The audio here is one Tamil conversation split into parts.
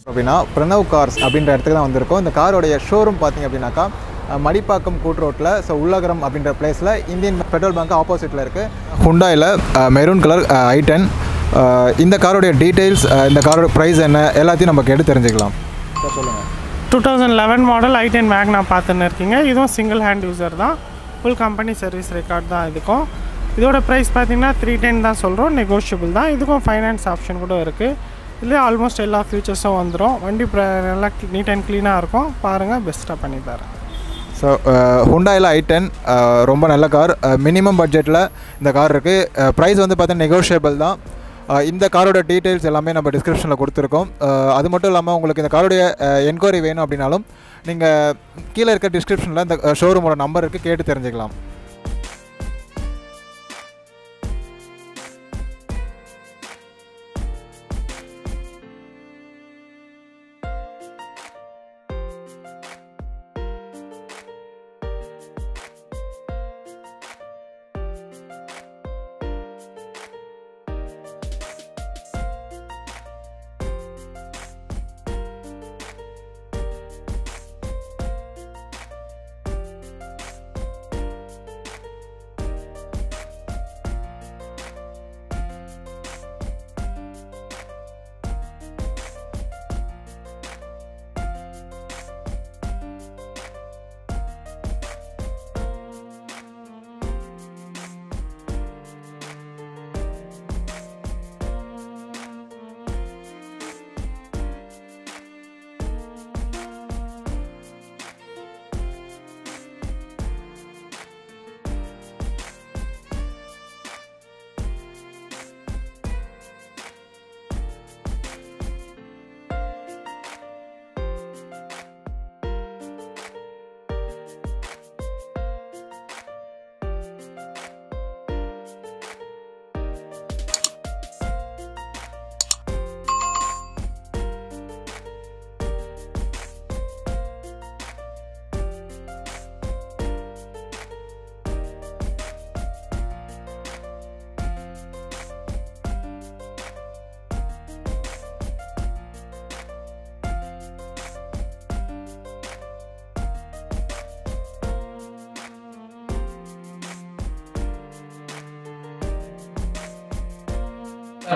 அப்படின்னா PRAANAV Cars அப்படின்ற இடத்துக்கு தான் வந்திருக்கோம். இந்த காரோடைய ஷோரூம் பார்த்திங்க அப்படின்னாக்கா மடிப்பாக்கம் கூட் ரோட்டில் உள்ளகரம் அப்படின்ற பிளேஸில் இந்தியன் பெட்ரோல் பங்க் ஆப்போசிட்டில் இருக்குது. ஹுண்டாயில் மெரூன் கலர் i10. இந்த காரோடைய டீட்டெயில்ஸ், இந்த காரோட ப்ரைஸ் என்ன எல்லாத்தையும் நம்ம கேட்டு தெரிஞ்சுக்கலாம். சார் சொல்லுங்கள். 2011 மாடல் i10 வேகனா பார்த்துன்னு இருக்கீங்க. இதுவும் சிங்கிள் ஹேண்ட் யூசர் தான். ஃபுல் கம்பெனி சர்வீஸ் ரெக்கார்ட் தான் இதுக்கும். இதோட ப்ரைஸ் பார்த்தீங்கன்னா 310 தான் சொல்கிறோம். நெகோஷியபிள் தான். இதுக்கும் ஃபைனான்ஸ் ஆப்ஷன் கூட இருக்குது. இதில் ஆல்மோஸ்ட் எல்லா ஃபியூச்சர்ஸும் வந்துடும். வண்டி நல்லா நீட் அண்ட் க்ளீனாக இருக்கும். பாருங்கள், பெஸ்ட்டாக பண்ணி தரேன். ஸோ ஹுண்டாயில் i10 ரொம்ப நல்ல கார். மினிமம் பட்ஜெட்டில் இந்த கார் இருக்குது. ப்ரைஸ் வந்து பார்த்தீங்கன்னா நெகோஷியபிள் தான். இந்த காரோட டீட்டெயில்ஸ் எல்லாமே நம்ம டிஸ்கிரிப்ஷனில் கொடுத்துருக்கோம். அது மட்டும் இல்லாமல் உங்களுக்கு இந்த காரோடைய என்கொயரி வேணும் அப்படின்னாலும் நீங்கள் கீழே இருக்க டிஸ்கிரிப்ஷனில் இந்த ஷோரூமோட நம்பர் இருக்குது, கேட்டு தெரிஞ்சுக்கலாம்.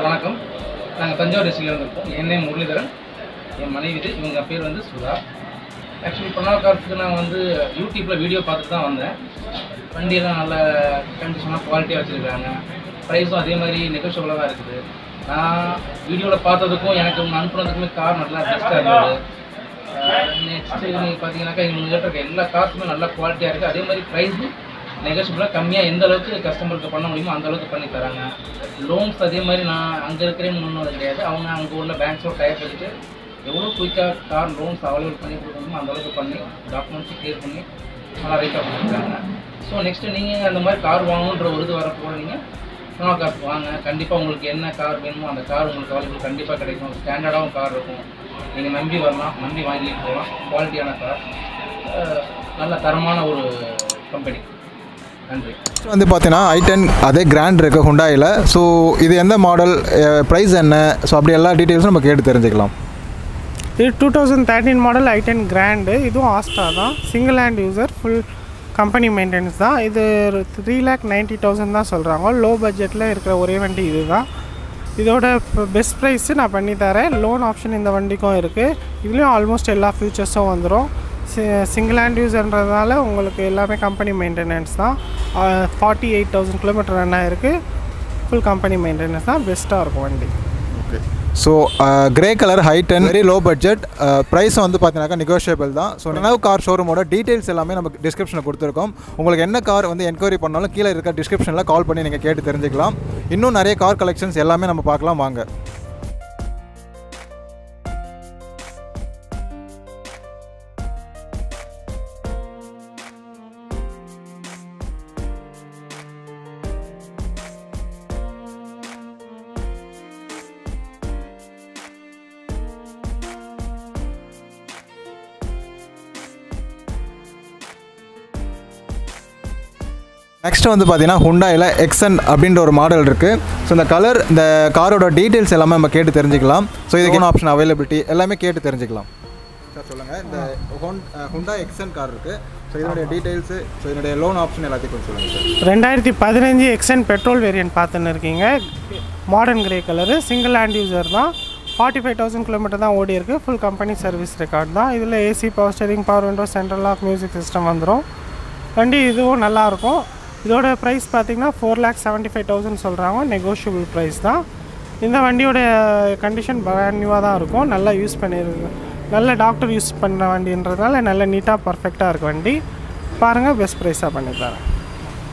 வணக்கம். நாங்கள் தஞ்சாவூர் டிஸ்ட்ரிக்ட்ல இருக்கோம். என் நேம் முரளிதரன், என் மனைவி இது. இவங்க பேர் வந்து சுதா. ஆக்சுவலி PRAANAV Carsக்கு நான் வந்து யூடியூப்பில் வீடியோ பார்த்துட்டு தான் வந்தேன். வண்டியெல்லாம் நல்ல கண்டிஷனாக குவாலிட்டியாக வச்சுருக்காங்க. ப்ரைஸும் அதே மாதிரி நெகோஷியபிளாக தான் இருக்குது. நான் வீடியோவில் பார்த்ததுக்கும் எனக்கு அனுப்புனதுக்குமே கார் நல்லா பெஸ்ட்டாக இருந்தது. நெக்ஸ்ட்டு நீங்கள் பார்த்தீங்கன்னாக்கா இவங்க இருக்க எல்லா கார்ஸுமே நல்லா குவாலிட்டியாக இருக்குது. அதே மாதிரி ப்ரைஸும் நெகோஷியபிளாக கம்மியாக எந்த அளவுக்கு கஸ்டமருக்கு பண்ண முடியுமோ அந்த அளவுக்கு பண்ணி தராங்க. லோன்ஸ் அதே மாதிரி நான் அங்கே இருக்கிறேன்னு ஒன்றும் கிடையாது. அவங்க அங்கே உள்ள பேங்க்ஸோட டைப் எடுத்து எவ்வளோ குயிக்காக கார் லோன்ஸ் அவைலபிள் பண்ணி கொடுக்கணுமோ அந்தளவுக்கு பண்ணி டாக்குமெண்ட்ஸும் க்ளியர் பண்ணி நல்லா ரைட்டாக பண்ணியிருக்காங்க. ஸோ நெக்ஸ்ட்டு நீங்கள் அந்த மாதிரி கார் வாங்கணுன்ற ஒரு இது வரப்போ நீங்கள் PRAANAV Cars வாங்க. கண்டிப்பாக உங்களுக்கு என்ன கார் வேணுமோ அந்த கார் உங்களுக்கு அவைலபிள் கண்டிப்பாக கிடைக்கும். ஸ்டாண்டர்டாகவும் கார் இருக்கும். நீங்கள் நம்பி வரலாம், நம்பி வாங்கிட்டு போகலாம். குவாலிட்டியான கார், நல்ல தரமான ஒரு கம்பெனி. நன்றி. வந்து பார்த்தீங்கன்னா i10 அதே கிராண்ட் இருக்குது ஹுண்டாயில். ஸோ இது எந்த மாடல், ப்ரைஸ் என்ன, ஸோ அப்படி எல்லா டீட்டெயில்ஸும் நம்ம கேட்டு தெரிஞ்சுக்கலாம். இது 2013 மாடல் i10 கிராண்டு. இதுவும் ஆஸ்டா தான். Single hand user, full company maintenance தான். இது 3,90,000 தான் சொல்கிறாங்க. லோ பட்ஜெட்டில் இருக்கிற ஒரே வண்டி இது தான். இதோட பெஸ்ட் ப்ரைஸு நான் பண்ணி தரேன். லோன் ஆப்ஷன் இந்த வண்டிக்கும் இருக்குது. இதுலேயும் ஆல்மோஸ்ட் எல்லா ஃபியூச்சர்ஸும் வந்துடும். சிங்கிள் ஹேண்ட் யூஸர்ன்றதுனால உங்களுக்கு எல்லாமே கம்பெனி மெயின்டெனன்ஸ் தான். 48,000 கிலோமீட்டர் ரன் ஆகிருக்கு. ஃபுல் கம்பெனி மெயின்டெனன்ஸ் தான். பெஸ்ட்டாக இருக்கும் வண்டி. Okay. So grey colour i10, very low budget. Price வந்து பார்த்தீங்கன்னாக்கா நெகோஷியபிள் தான். ஸோ PRAANAV கார் ஷோரூமோட டீட்டெயில்ஸ் எல்லாமே நம்ம டிஸ்கிரிப்ஷனில் கொடுத்துருக்கோம். உங்களுக்கு என்ன கார் வந்து என்கொயரி பண்ணாலும் கீழே இருக்க டிஸ்கிரிப்ஷனில் கால் பண்ணி நீங்கள் கேட்டு தெரிஞ்சுக்கலாம். இன்னும் நிறைய கார் கலெக்ஷன்ஸ் எல்லாமே நம்ம பார்க்கலாம் வாங்க. நெக்ஸ்ட் வந்து பார்த்தீங்கன்னா ஹுண்டாயில் எக்ஸன் அப்படின்ற ஒரு மாடல் இருக்குது. ஸோ இந்த கலர், இந்த காரோட டீட்டெயில்ஸ் எல்லாமே நம்ம கேட்டு தெரிஞ்சுக்கலாம். ஸோ இதுக்கு என்ன ஆப்ஷன் அவைலபிலிட்டி எல்லாமே கேட்டு தெரிஞ்சுக்கலாம். சார் சொல்லுங்கள், இந்த ஹுண்டா எக்ஸன் கார் இருக்குது. ஸோ இதனுடைய டீட்டெயில்ஸு, ஸோ இதனுடைய லோன் ஆப்ஷன் எல்லாத்தையும் கொஞ்சம் சொல்லுங்கள் சார். 2015 எக்ஸன் பெட்ரோல் வேரியன்ட் பார்த்துன்னு இருக்கீங்க. Modern grey colour, single hand user தான். 45,000 கிலோமீட்டர் தான் ஓடி இருக்குது. ஃபுல் கம்பெனி சர்வீஸ் ரெக்கார்ட் தான். இதில் AC, power steering, power window, central lock, music system வந்துடும். வண்டி இதுவும் நல்லாயிருக்கும். இதோட ப்ரைஸ் பார்த்திங்கன்னா 4,75,000 சொல்கிறாங்க. நெகோஷியபிள் ப்ரைஸ் தான். இந்த வண்டியோட கண்டிஷன் பிராண்ட் நியூவாக தான் இருக்கும். நல்லா யூஸ் பண்ணியிருக்கு, நல்ல டாக்டர் யூஸ் பண்ணுற வண்டின்றதுனால நல்ல நீட்டாக பர்ஃபெக்டாக இருக்குது வண்டி. பாருங்கள், பெஸ்ட் ப்ரைஸாக பண்ணித்தரேன்.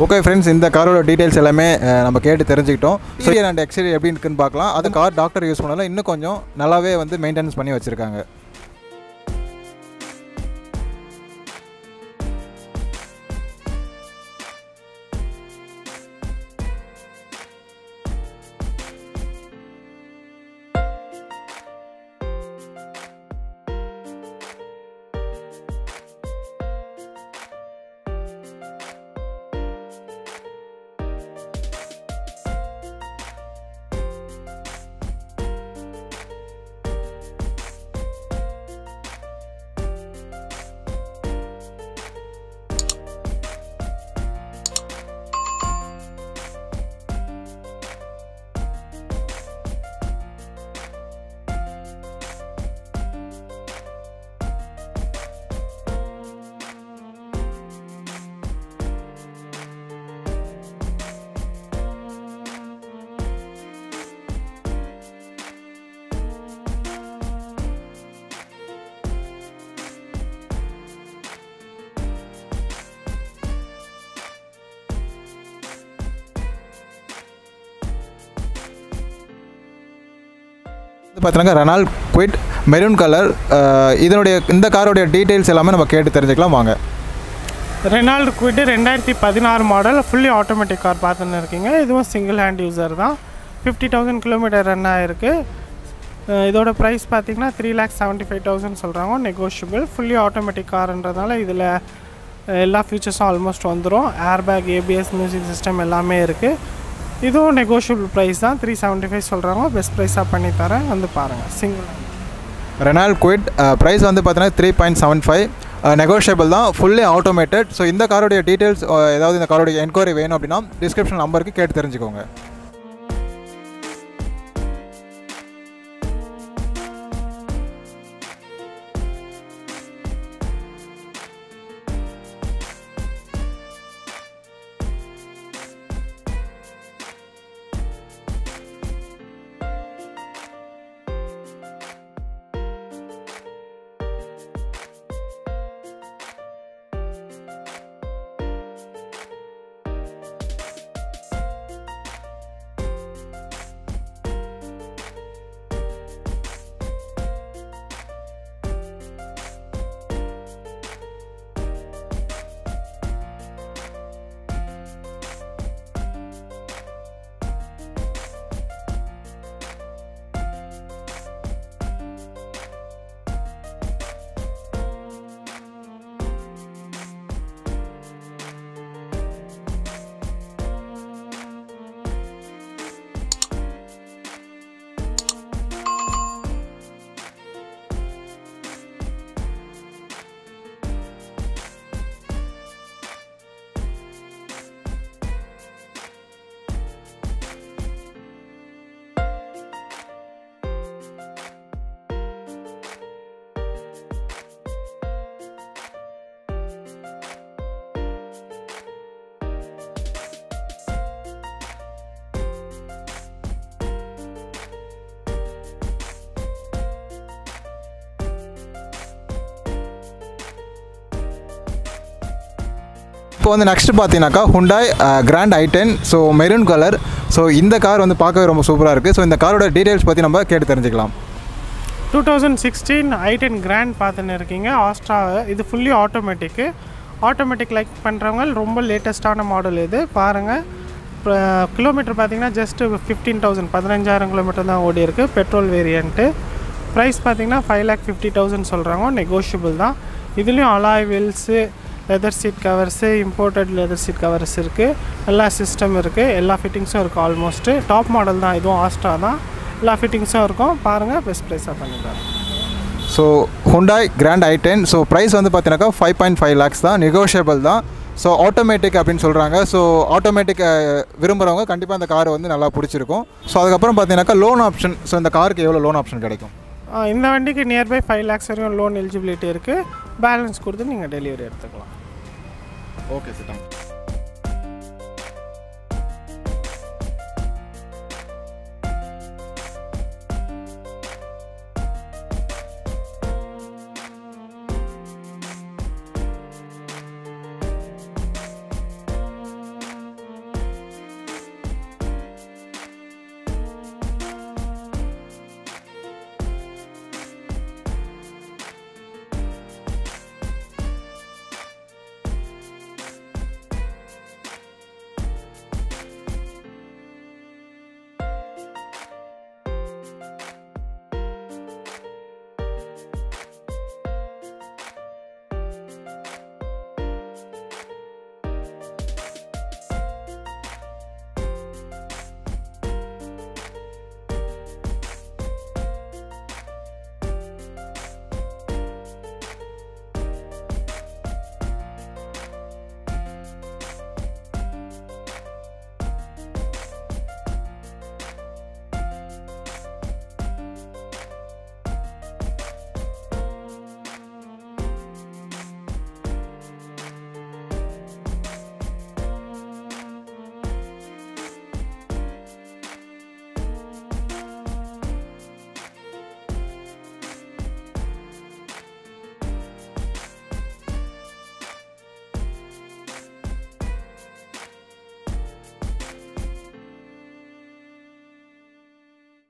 ஓகே ஃப்ரெண்ட்ஸ், இந்த காரோட டீட்டெயில்ஸ் எல்லாமே நம்ம கேட்டு தெரிஞ்சுக்கிட்டோம். இன்டீரியர் அண்ட் எக்ஸ்டீரியர் எப்படி இருக்குன்னு பார்க்கலாம். அது கார் டாக்டர் யூஸ் பண்ணாலும் இன்னும் கொஞ்சம் நல்லாவே வந்து மெயின்டெனன்ஸ் பண்ணி வச்சுருக்காங்க. பார்த்தீங்கன்னா ரெனால்ட் குவிட் மெரூன் கலர். இந்த காரோடைய டீட்டெயில்ஸ் எல்லாமே நம்ம கேட்டு தெரிஞ்சுக்கலாம் வாங்க. Reynold quit 2016 model fully automatic car பார்த்துன்னு இருக்கீங்க. இதுவும் சிங்கிள் ஹேண்ட் யூசர் தான். 50,000 கிலோமீட்டர் ரன் ஆகிருக்கு. இதோட ப்ரைஸ் பார்த்திங்கன்னா 3,75,000 சொல்கிறாங்க. நெகோஷியபிள். ஃபுல்லி ஆட்டோமேட்டிக் கார்ன்றதுனால இதில் எல்லா ஃபீச்சர்ஸும் ஆல்மோஸ்ட் வந்துடும். ஏர்பேக், ஏபிஎஸ், மியூசிக் சிஸ்டம் எல்லாமே இருக்குது. இதுவும் நெகோஷியபிள் ப்ரைஸ் தான். 375 சொல்கிறாங்க. பெஸ்ட் ப்ரைஸாக பண்ணி தரேன், வந்து பாருங்கள். சிங்கிள் ரெனால்ட் குவிட் ப்ரைஸ் வந்து பார்த்தீங்கன்னா 3.75, நெகோஷியபிள் தான், ஃபுல்லி ஆட்டோமேட்டட். ஸோ இந்த காரோடைய டீட்டெயில்ஸ் ஏதாவது இந்த காரோடைய என்கொயரி வேணும் அப்படின்னா டிஸ்கிரிப்ஷன் நம்பருக்கு கேட்டு தெரிஞ்சுக்கோங்க. இப்போ வந்து நெக்ஸ்ட் பார்த்தீங்கன்னாக்கா Hyundai Grand i10. So maroon colour. So இந்த கார் வந்து பார்க்கவே ரொம்ப சூப்பராக இருக்குது. ஸோ இந்த காரோட டீட்டெயில்ஸ் பற்றி நம்ம கேட்டு தெரிஞ்சுக்கலாம். 2016 i10 கிராண்ட் பார்த்துன்னு இருக்கீங்க. ஆஸ்ட்ரா. இது ஃபுல்லி ஆட்டோமேட்டிக்கு. ஆட்டோமேட்டிக் லைக் பண்ணுறவங்க ரொம்ப லேட்டஸ்ட்டான மாடல் இது. பாருங்கள், கிலோமீட்டர் பார்த்தீங்கன்னா ஜஸ்ட் 15,000 கிலோமீட்டர் தான் ஓடி இருக்குது. Petrol variant. ப்ரைஸ் பார்த்தீங்கன்னா 5,50,000 சொல்கிறாங்க. நெகோஷியபிள் தான். இதுலேயும் alloy wheels, leather seat covers, imported leather seat covers இருக்குது, எல்லா சிஸ்டம் இருக்குது, எல்லா ஃபிட்டிங்ஸும் இருக்குது. ஆல்மோஸ்ட்டு டாப் மாடல் தான், இதுவும் ஆஸ்டா தான். எல்லா ஃபிட்டிங்ஸும் இருக்கும். பாருங்கள், பெஸ்ட் ப்ரைஸாக பண்ணிக்கலாம். So Hyundai Grand i10. So price வந்து பார்த்தீங்கன்னாக்கா 5.5 lakhs தான், நெகோஷியபிள் தான். ஸோ ஆட்டோமேட்டிக் அப்படின்னு சொல்கிறாங்க. ஸோ ஆட்டோமேட்டிக் விரும்புகிறவங்க கண்டிப்பாக அந்த கார் வந்து நல்லா பிடிச்சிருக்கும். ஸோ அதுக்கப்புறம் பார்த்தீங்கன்னாக்கா லோன் ஆப்ஷன். ஸோ இந்த காருக்கு எவ்வளோ லோன் ஆப்ஷன் கிடைக்கும்? இந்த வண்டிக்கு நியர்பை 5 lakhs வரைக்கும் லோன் எலிஜிபிலிட்டி இருக்குது. பேலன்ஸ் கொடுத்து நீங்கள் டெலிவரி எடுத்துக்கலாம். Okay sir, thank you.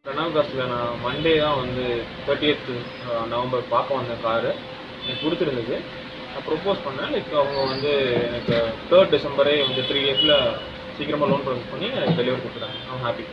PRAANAV Cars நான் மண்டே தான் வந்து 30th நவம்பர் பார்க்க வந்தேன். காரு எனக்கு பிடிச்சிருந்தது. நான் ப்ரொப்போஸ் பண்ணேன். லைக் அவங்க வந்து எனக்கு 3rd December வந்து 3 days சீக்கிரமாக லோன் ப்ராசஸ் பண்ணி எனக்கு டெலிவரி கொடுத்துட்டாங்க. I'm happy.